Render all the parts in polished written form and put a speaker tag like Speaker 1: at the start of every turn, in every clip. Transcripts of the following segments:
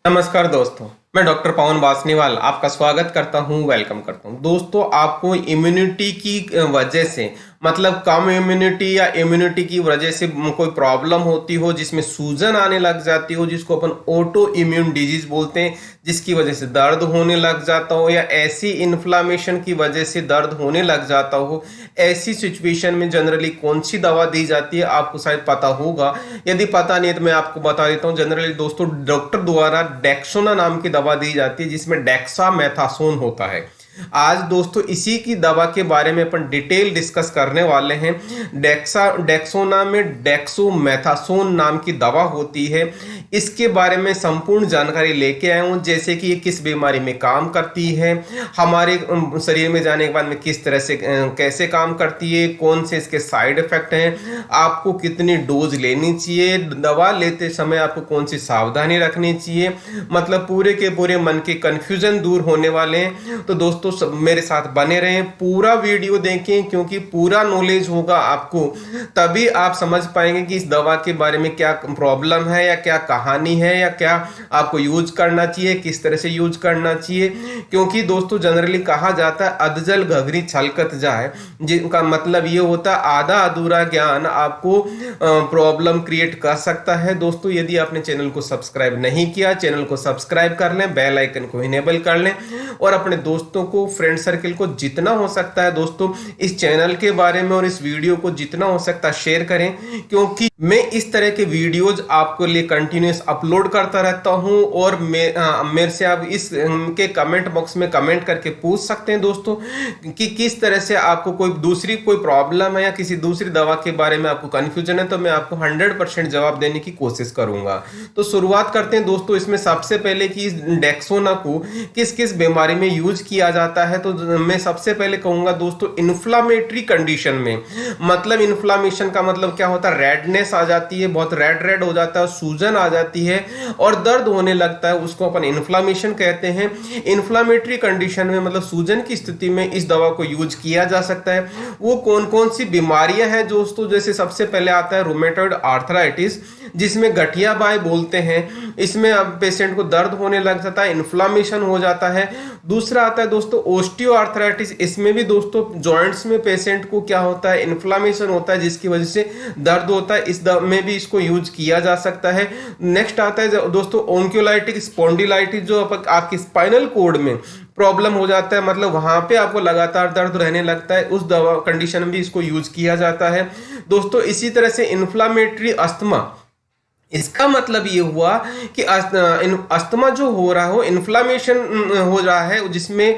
Speaker 1: नमस्कार दोस्तों, मैं डॉक्टर पवन वासनीवाल आपका स्वागत करता हूं, वेलकम करता हूं। दोस्तों, आपको इम्यूनिटी की वजह से मतलब कम इम्यूनिटी या इम्यूनिटी की वजह से कोई प्रॉब्लम होती हो जिसमें सूजन आने लग जाती हो, जिसको अपन ऑटो इम्यून डिजीज बोलते हैं, जिसकी वजह से दर्द होने लग जाता हो या ऐसी इन्फ्लामेशन की वजह से दर्द होने लग जाता हो, ऐसी सिचुएशन में जनरली कौन सी दवा दी जाती है आपको शायद पता होगा। यदि पता नहीं है तो मैं आपको बता देता हूँ। जनरली दोस्तों, डॉक्टर द्वारा डेक्सोना नाम की दवा दी जाती है जिसमें डेक्सामेथासोन होता है। आज दोस्तों इसी की दवा के बारे में अपन डिटेल डिस्कस करने वाले हैं। डेक्सोना में डेक्सोमेथासोन नाम की दवा होती है। इसके बारे में संपूर्ण जानकारी लेके आया हूं, जैसे कि ये किस बीमारी में काम करती है, हमारे शरीर में जाने के बाद में किस तरह से कैसे काम करती है, कौन से इसके साइड इफेक्ट हैं, आपको कितनी डोज लेनी चाहिए, दवा लेते समय आपको कौन सी सावधानी रखनी चाहिए, मतलब पूरे के पूरे मन के कंफ्यूजन दूर होने वाले हैं। तो दोस्तों मेरे साथ बने रहें, पूरा वीडियो देखें, क्योंकि पूरा नॉलेज होगा आपको, तभी आप समझ पाएंगे कि इस दवा के बारे में क्या प्रॉब्लम है या क्या कहानी है या क्या आपको यूज करना चाहिए, किस तरह से यूज करना चाहिए। क्योंकि दोस्तों जनरली कहा जाता है अधजल घघरी छलकत जाए, जिनका मतलब ये होता है आधा अधूरा ज्ञान आपको प्रॉब्लम क्रिएट कर सकता है। दोस्तों, यदि आपने चैनल को सब्सक्राइब नहीं किया, चैनल को सब्सक्राइब कर लें, बेल आइकन को इनेबल कर लें और अपने दोस्तों को, फ्रेंड सर्किल को जितना हो सकता है दोस्तों इस चैनल के बारे में और इस वीडियो को जितना हो सकता है शेयर करें, क्योंकि मैं इस तरह के वीडियोज आपको लिए कंटिन्यूस अपलोड करता रहता हूं। और मेरे से आप इस के कमेंट बॉक्स में कमेंट करके पूछ सकते हैं दोस्तों कि किस तरह से आपको कोई प्रॉब्लम है या किसी दूसरी दवा के बारे में आपको कंफ्यूजन है, तो मैं आपको 100% जवाब देने की कोशिश करूंगा। तो शुरुआत करते हैं दोस्तों। इसमें सबसे पहले कि डेक्सोना को किस किस बीमारी में यूज किया जाता है, तो मैं सबसे पहले कहूंगा दोस्तों इन्फ्लामेटरी कंडीशन में। मतलब इन्फ्लामेशन का मतलब क्या होता है, रेडनेस आ जाती है, बहुत रेड हो जाता है, सूजन आ जाती है और दर्द होने लगता है, उसको अपन इन्फ्लामेशन कहते हैं। इन्फ्लामेटरी कंडीशन में मतलब सूजन की स्थिति में इस दवा को यूज किया जा सकता है। वो कौन कौन सी बीमारियां हैं दोस्तों, जैसे सबसे पहले आता है रूमेटॉइड आर्थराइटिस, जिसमें गठिया बाय बोलते हैं। इसमें अब पेशेंट को दर्द होने लग जाता है, इन्फ्लामेशन हो जाता है। दूसरा आता है दोस्तों ओस्टियो आर्थराइटिस। इसमें भी दोस्तों जॉइंट्स में पेशेंट को क्या होता है, इन्फ्लामेशन होता है, जिसकी वजह से दर्द होता है। इस में भी इसको यूज किया जा सकता है। नेक्स्ट आता है दोस्तों ऑन्कोलाइटिक स्पॉन्डिलाइटिस, जो आपकी स्पाइनल कॉर्ड में प्रॉब्लम हो जाता है, मतलब वहां पे आपको लगातार दर्द रहने लगता है, उस दवा कंडीशन में भी इसको यूज किया जाता है दोस्तों। इसी तरह से इन्फ्लामेटरी अस्थमा, इसका मतलब ये हुआ कि अस्थमा जो हो रहा हो, इन्फ्लामेशन हो रहा है, जिसमें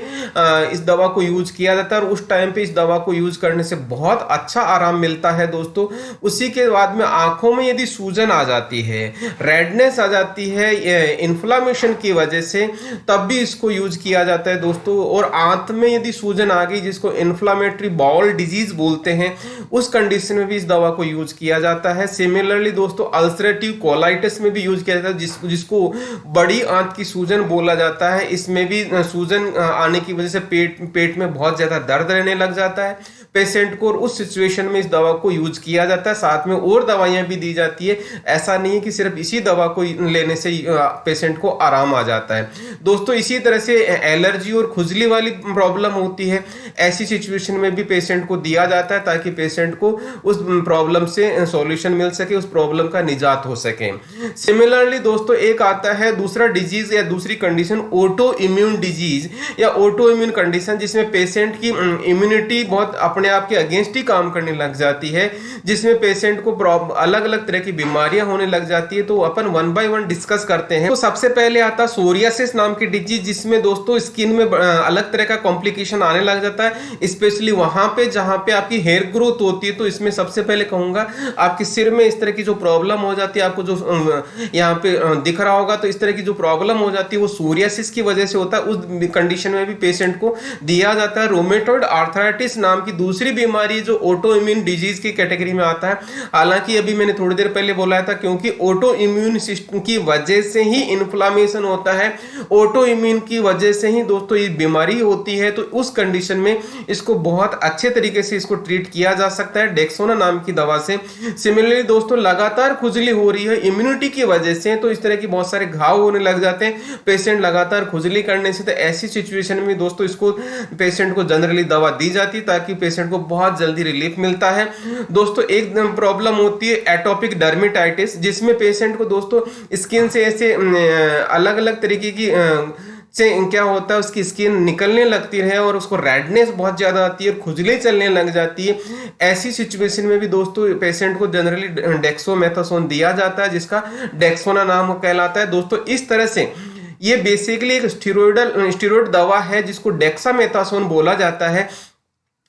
Speaker 1: इस दवा को यूज किया जाता है और उस टाइम पे इस दवा को यूज करने से बहुत अच्छा आराम मिलता है दोस्तों। उसी के बाद में आंखों में यदि सूजन आ जाती है, रेडनेस आ जाती है इन्फ्लामेशन की वजह से, तब भी इसको यूज किया जाता है दोस्तों। और आंत में यदि सूजन आ गई, जिसको इन्फ्लामेटरी बाउल डिजीज बोलते हैं, उस कंडीशन में भी इस दवा को यूज किया जाता है। सिमिलरली दोस्तों अल्सरेटिव कोलाइटिस में भी यूज किया जाता है, जिसको बड़ी आंत की सूजन बोला जाता है। इसमें भी सूजन आने की वजह से पेट में बहुत ज्यादा दर्द रहने लग जाता है पेशेंट को, और उस सिचुएशन में इस दवा को यूज किया जाता है। साथ में और दवाइयां भी दी जाती है, ऐसा नहीं है कि सिर्फ इसी दवा को लेने से पेशेंट को आराम आ जाता है दोस्तों। इसी तरह से एलर्जी और खुजली वाली प्रॉब्लम होती है, ऐसी सिचुएशन में भी पेशेंट को दिया जाता है, ताकि पेशेंट को उस प्रॉब्लम से सॉल्यूशन मिल सके, उस प्रॉब्लम का निजात हो सके। सिमिलरली दोस्तों एक आता है दूसरा डिजीज या दूसरी कंडीशन ऑटो इम्यून डिजीज या ऑटो इम्यून कंडीशन, जिसमें पेशेंट की इम्यूनिटी बहुत अपने आप के अगेंस्ट ही काम करने लग जाती है, जिसमें पेशेंट को अलग अलग तरह की बीमारियां होने लग जाती है। तो अपन वन बाय वन डिस्कस करते हैं। तो सबसे पहले आता है सोरियासिस नाम की डिजीज, जिसमें दोस्तों स्किन में अलग तरह का कॉम्प्लिकेशन आने लग जाता है, स्पेशली वहां पे जहां पे आपकी हेयर ग्रोथ होती है। तो इसमें सबसे पहले कहूंगा आपके सिर में इस तरह की जो प्रॉब्लम हो जाती है, आपको जो यहाँ पे दिख रहा होगा, तो इस तरह की जो प्रॉब्लम हो जाती है वो सोरियासिस की वजह से होता है। उस कंडीशन में भी पेशेंट को दिया जाता है। रोमेटॉइड आर्थराइटिस नाम की दूसरी बीमारी जो ऑटो इम्यून डिजीज की कैटेगरी में आता है। हालांकि अभी मैंने थोड़ी देर पहले बोला था, क्योंकि ऑटो इम्यून सिस्टम की वजह से ही इन्फ्लामेशन होता है, ऑटो इम्यून की वजह से ही दोस्तों ये बीमारी होती है। तो उस कंडीशन में इसको बहुत अच्छे तरीके से इसको ट्रीट किया जा सकता है डेक्सोना नाम की दवा से। सिमिलरली दोस्तों लगातार खुजली हो रही है इम्यूनिटी की वजह से, तो इस तरह की बहुत सारे घाव होने लग जाते हैं पेशेंट लगातार खुजली करने से। तो ऐसी सिचुएशन में दोस्तों इसको पेशेंट को जनरली दवा दी जाती है ताकि पेशेंट को बहुत जल्दी रिलीफ मिलता है। दोस्तों एक प्रॉब्लम होती है एटोपिक डर्मेटाइटिस, जिसमें पेशेंट को दोस्तों स्किन से ऐसे अलग अलग तरीके की से क्या होता है, उसकी स्किन निकलने लगती है और उसको रेडनेस बहुत ज्यादा आती है, खुजली चलने लग जाती है। ऐसी सिचुएशन में भी दोस्तों पेशेंट को जनरली डेक्सोमेथासोन दिया जाता है, जिसका डेक्सोना नाम कहलाता है। दोस्तों इस तरह से ये बेसिकली एक स्टेरॉइड दवा है जिसको डेक्सामेथासोन बोला जाता है।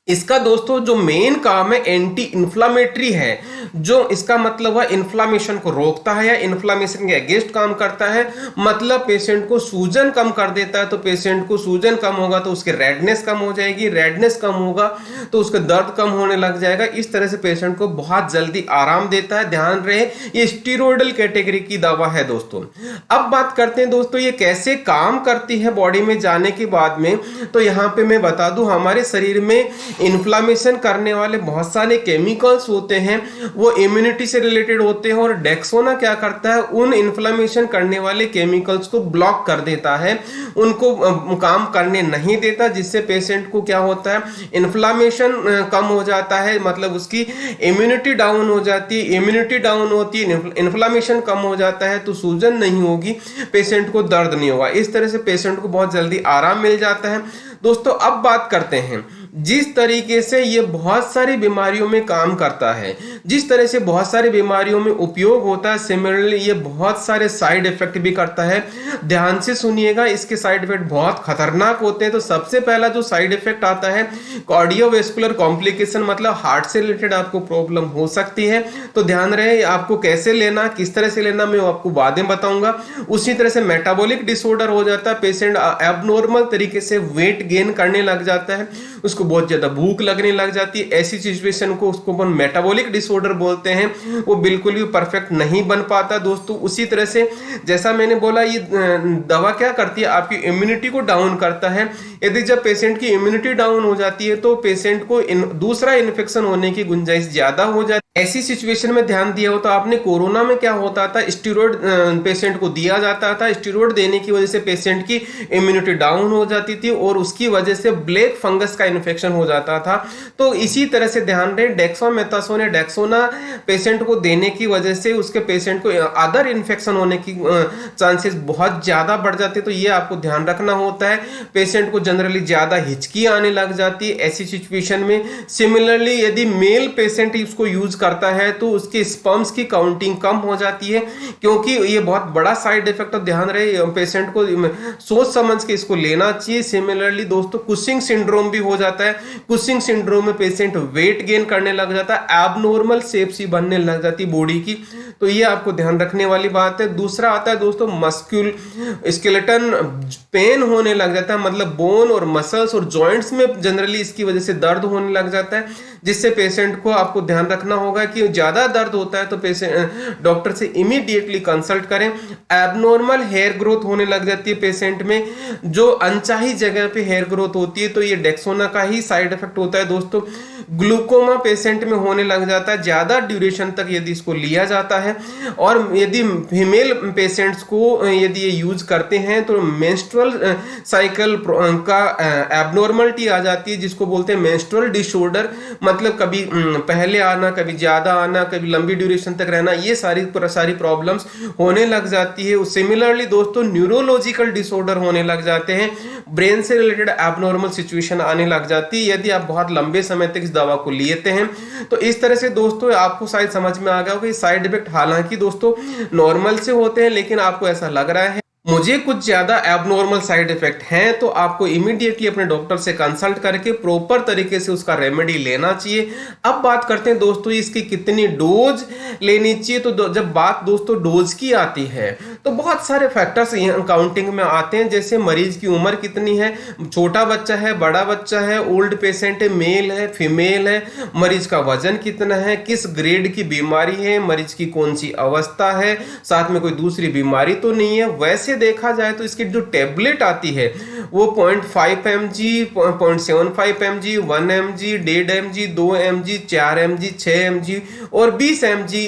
Speaker 1: इसका दोस्तों जो मेन काम है एंटी इन्फ्लामेटरी है, जो इसका मतलब है इन्फ्लामेशन को रोकता है या इन्फ्लामेशन के अगेंस्ट काम करता है। मतलब पेशेंट को सूजन कम कर देता है, तो पेशेंट को सूजन कम होगा तो उसके रेडनेस कम हो जाएगी, रेडनेस कम होगा तो उसका दर्द कम होने लग जाएगा। इस तरह से पेशेंट को बहुत जल्दी आराम देता है। ध्यान रहे ये स्टेरॉइडल कैटेगरी की दवा है दोस्तों। अब बात करते हैं दोस्तों ये कैसे काम करती है बॉडी में जाने के बाद में। तो यहाँ पे मैं बता दूं हमारे शरीर में इन्फ्लामेशन करने वाले बहुत सारे केमिकल्स होते हैं, वो इम्यूनिटी से रिलेटेड होते हैं, और डेक्सोना क्या करता है उन इन्फ्लामेशन करने वाले केमिकल्स को ब्लॉक कर देता है, उनको काम करने नहीं देता, जिससे पेशेंट को क्या होता है इन्फ्लामेशन कम हो जाता है, मतलब उसकी इम्यूनिटी डाउन हो जाती है। इम्यूनिटी डाउन होती है, इन्फ्लामेशन कम हो जाता है, तो सूजन नहीं होगी, पेशेंट को दर्द नहीं होगा। इस तरह से पेशेंट को बहुत जल्दी आराम मिल जाता है। दोस्तों अब बात करते हैं जिस तरीके से ये बहुत सारी बीमारियों में काम करता है, जिस तरह से बहुत सारी बीमारियों में उपयोग होता है, सिमिलरली ये बहुत सारे साइड इफेक्ट भी करता है। ध्यान से सुनिएगा, इसके साइड इफेक्ट बहुत खतरनाक होते हैं। तो सबसे पहला जो साइड इफेक्ट आता है कार्डियोवैस्कुलर कॉम्प्लिकेशन, मतलब हार्ट से रिलेटेड आपको प्रॉब्लम हो सकती है। तो ध्यान रहे आपको कैसे लेना, किस तरह से लेना, मैं आपको बाद में बताऊंगा। उसी तरह से मेटाबॉलिक डिसऑर्डर हो जाता है, पेशेंट एबनॉर्मल तरीके से वेट गेन करने लग जाता है, उसको बहुत ज्यादा भूख लगने लग जाती है। ऐसी सिचुएशन को उसको अपन मेटाबॉलिक डिसऑर्डर बोलते हैं, वो बिल्कुल भी परफेक्ट नहीं बन पाता दोस्तों। उसी तरह से जैसा मैंने बोला ये दवा क्या करती है आपकी इम्यूनिटी को डाउन करता है। यदि जब पेशेंट की इम्यूनिटी डाउन हो जाती है तो पेशेंट को दूसरा इन्फेक्शन होने की गुंजाइश ज्यादा हो जाती है। ऐसी सिचुएशन में ध्यान दिया हो तो आपने कोरोना में क्या होता था, स्टेरॉइड पेशेंट को दिया जाता था। स्टेरॉइड देने की वजह से पेशेंट की इम्यूनिटी डाउन हो जाती थी और उसकी वजह से ब्लैक फंगस का इन्फेक्शन हो जाता था। तो इसी तरह से ध्यान रहे डेक्सामेथासोन या डेक्सोना पेशेंट को देने की वजह से उसके पेशेंट को अदर इन्फेक्शन होने की चांसेस बहुत ज्यादा बढ़ जाते। तो ये आपको ध्यान रखना होता है। पेशेंट को जनरली ज्यादा हिचकी आने लग जाती है ऐसी सिचुएशन में। सिमिलरली यदि मेल पेशेंट इसको यूज करता है तो उसके स्पर्म्स की काउंटिंग कम हो जाती है, क्योंकि ये बहुत बड़ा साइड इफेक्ट। और ध्यान रहे पेशेंट को सोच समझ के इसको लेना चाहिए। सिमिलरली दोस्तों कुशिंग सिंड्रोम भी हो जाता है। कुशिंग सिंड्रोम में पेशेंट वेट गेन करने लग जाता है, एबनॉर्मल शेप सी बनने लग जाती है बॉडी की। तो ये आपको ध्यान रखने वाली बात है। दूसरा आता है दोस्तों मस्क्यूल स्केलेटन पेन होने लग जाता है, मतलब बोन और मसल्स और जॉइंट्स में जनरली इसकी वजह से दर्द होने लग जाता है, जिससे पेशेंट को आपको ध्यान रखना होगा कि ज्यादा दर्द होता है तो पेशेंट डॉक्टर से इमीडिएटली कंसल्ट करें। एबनॉर्मल हेयर ग्रोथ होने लग जाती है पेशेंट में, जो अनचाही जगह पे हेयर ग्रोथ होती है, तो ये डेक्सोना का ही साइड इफेक्ट होता है दोस्तों। ग्लूकोमा पेशेंट में होने लग जाता है ज्यादा ड्यूरेशन तक यदि इसको लिया जाता है। और यदि फीमेल पेशेंट्स को यदि ये यूज करते हैं तो मेंस्ट्रुअल साइकिल का एबनॉर्मलिटी आ जाती है, जिसको बोलते हैं मेंस्ट्रुअल डिसऑर्डर, मतलब कभी पहले आना, कभी ज्यादा आना, कभी लंबी ड्यूरेशन तक रहना, ये सारी प्रॉब्लम्स होने लग जाती है। सिमिलरली दोस्तों न्यूरोलॉजिकल डिसऑर्डर होने लग जाते हैं, ब्रेन से रिलेटेड एबनॉर्मल सिचुएशन आने लग जाती है यदि आप बहुत लंबे समय तक इस दवा को लेते हैं। तो इस तरह से दोस्तों आपको शायद समझ में आ गया होगा कि साइड इफेक्ट हालांकि दोस्तों नॉर्मल से होते हैं, लेकिन आपको ऐसा लग रहा है मुझे कुछ ज़्यादा एबनॉर्मल साइड इफेक्ट हैं तो आपको इमीडिएटली अपने डॉक्टर से कंसल्ट करके प्रॉपर तरीके से उसका रेमेडी लेना चाहिए। अब बात करते हैं दोस्तों इसकी कितनी डोज लेनी चाहिए। तो जब बात दोस्तों डोज की आती है तो बहुत सारे फैक्टर्स यहाँ काउंटिंग में आते हैं, जैसे मरीज की उम्र कितनी है, छोटा बच्चा है, बड़ा बच्चा है, ओल्ड पेशेंट है, मेल है, फीमेल है, मरीज का वजन कितना है, किस ग्रेड की बीमारी है, मरीज की कौन सी अवस्था है, साथ में कोई दूसरी बीमारी तो नहीं है। वैसे देखा जाए तो इसकी जो टेबलेट आती है वो 0.5 mg, 0.75 mg, 1 mg, 1.5 mg, 2 mg, 4 mg, 6 mg और 20 mg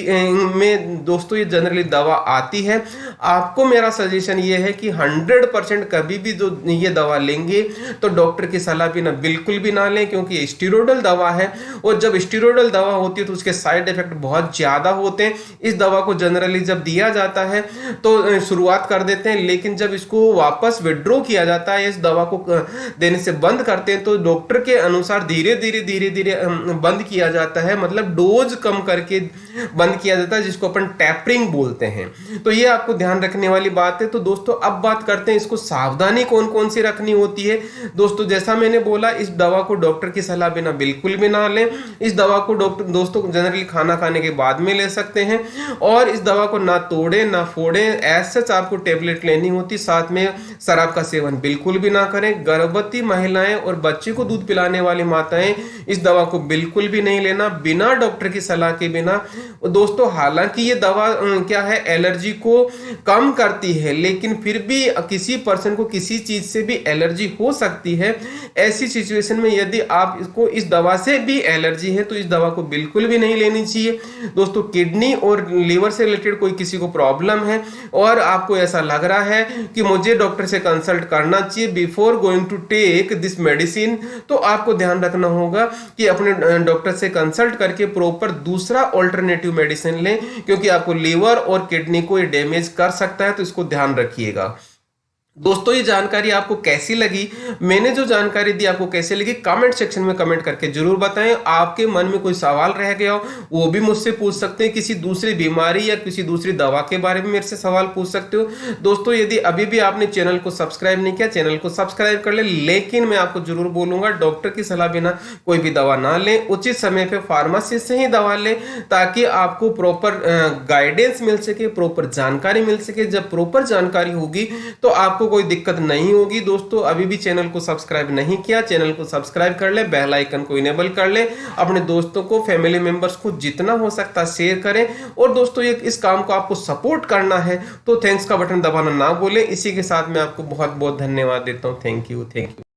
Speaker 1: में दोस्तों ये जनरली दवा आती है। आपको मेरा सजेशन ये है कि 100% कभी भी जो ये दवा लेंगे तो डॉक्टर की सलाह बिना बिल्कुल भी ना लें, क्योंकि ये स्टीरोडल दवा है और जब स्टीरोडल दवा होती है तो उसके साइड इफेक्ट बहुत ज़्यादा होते हैं। इस दवा को जनरली जब दिया जाता है तो शुरुआत कर देते हैं, लेकिन जब इसको वापस विड्रॉ किया जाता है, इस दवा को देने से बंद करते हैं, तो डॉक्टर के अनुसार धीरे धीरे बंद किया जाता है, मतलब डोज कम करके बंद किया जाता है, जिसको अपन टैपरिंग बोलते हैं। तो ये आपको ध्यान रखने वाली बात है। तो दोस्तों अब बात करते हैं इसको सावधानी कौन कौन सी रखनी होती है। दोस्तों जैसा मैंने बोला, इस दवा को डॉक्टर की सलाह बिना बिल्कुल भी ना लें। इस दवा को डॉक्टर दोस्तों जनरली खाना खाने के बाद में ले सकते हैं और इस दवा को ना तोड़े ना फोड़े, ऐसे आपको टेबलेट लेनी होती। साथ में शराब का सेवन बिल्कुल भी ना करें। गर्भवती महिलाएं और बच्चे को दूध पिलाने वाली माताएं इस दवा को बिल्कुल भी नहीं लेना बिना डॉक्टर की सलाह के बिना। दोस्तों हालांकि ये दवा क्या है, एलर्जी को कम करती है, लेकिन फिर भी किसी पर्सन को किसी चीज से भी एलर्जी हो सकती है। ऐसी सिचुएशन में यदि आप इसको इस दवा से भी एलर्जी है तो इस दवा को बिल्कुल भी नहीं लेनी चाहिए। दोस्तों किडनी और लीवर से रिलेटेड कोई किसी को प्रॉब्लम है और आपको ऐसा लग रहा है कि मुझे डॉक्टर से कंसल्ट करना चाहिए before going to take this medicine, तो आपको ध्यान रखना होगा कि अपने डॉक्टर से कंसल्ट करके प्रॉपर दूसरा ऑल्टरनेटिव मेडिसिन लें, क्योंकि आपको लीवर और किडनी को ये डैमेज कर सकता है। तो इसको ध्यान रखिएगा। दोस्तों ये जानकारी आपको कैसी लगी, मैंने जो जानकारी दी आपको कैसे लगी, कमेंट सेक्शन में कमेंट करके जरूर बताएं। आपके मन में कोई सवाल रह गया हो वो भी मुझसे पूछ सकते हैं। किसी दूसरी बीमारी या किसी दूसरी दवा के बारे में मेरे से सवाल पूछ सकते हो। दोस्तों यदि अभी भी आपने चैनल को सब्सक्राइब नहीं किया, चैनल को सब्सक्राइब कर ले, लेकिन मैं आपको जरूर बोलूंगा डॉक्टर की सलाह बिना कोई भी दवा ना लें। उचित समय पर फार्मासिस्ट से ही दवा लें ताकि आपको प्रॉपर गाइडेंस मिल सके, प्रॉपर जानकारी मिल सके। जब प्रॉपर जानकारी होगी तो आपको कोई दिक्कत नहीं होगी। दोस्तों अभी भी चैनल को सब्सक्राइब नहीं किया, चैनल को सब्सक्राइब कर ले, बेल आइकन को इनेबल कर ले, अपने दोस्तों को, फैमिली मेंबर्स को जितना हो सकता शेयर करें। और दोस्तों ये इस काम को आपको सपोर्ट करना है तो थैंक्स का बटन दबाना ना भूलें। इसी के साथ मैं आपको बहुत बहुत धन्यवाद देता हूं। Thank you.